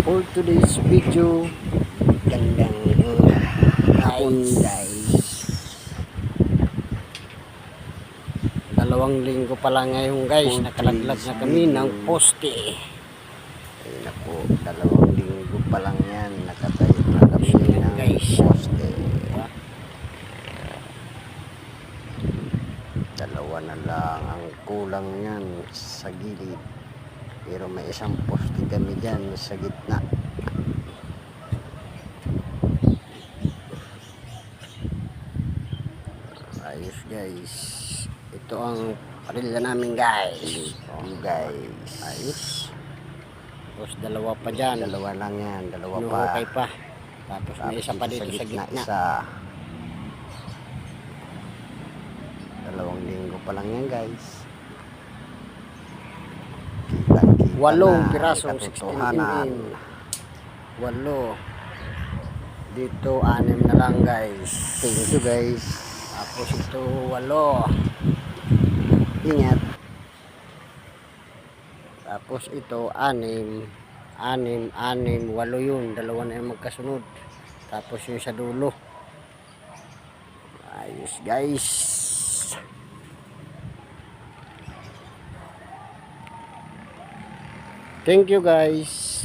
For today's video, gandang hapon guys. 2 linggo pa lang ngayon guys, nakalaglag na kami ng poste. Ay naku, 2 linggo pa lang yan, nakatayo na kami ng guys. poste. Dalawa na lang ang kulang yan sa gilid, pero may isang poste kami dyan sa gitna. Ayos guys, ito ang parilya namin guys. Guys, Ayos. Tapos 2 pa dyan, dalawa lang yan, dalawa pa. inuhukay pa. Tapos may isa pa dito sa gitna. Isa. 2 linggo pa lang yan guys. Kitang-kita 8 na, pirasong katotohanan. 16 mm. 8. Dito 6 na lang guys. Thank you guys. Tapos ito 8. Ingat. Tapos ito 6. 8 yun. 2 na yung magkasunod. Tapos yung sa dulo. Ayos guys. Thank you guys.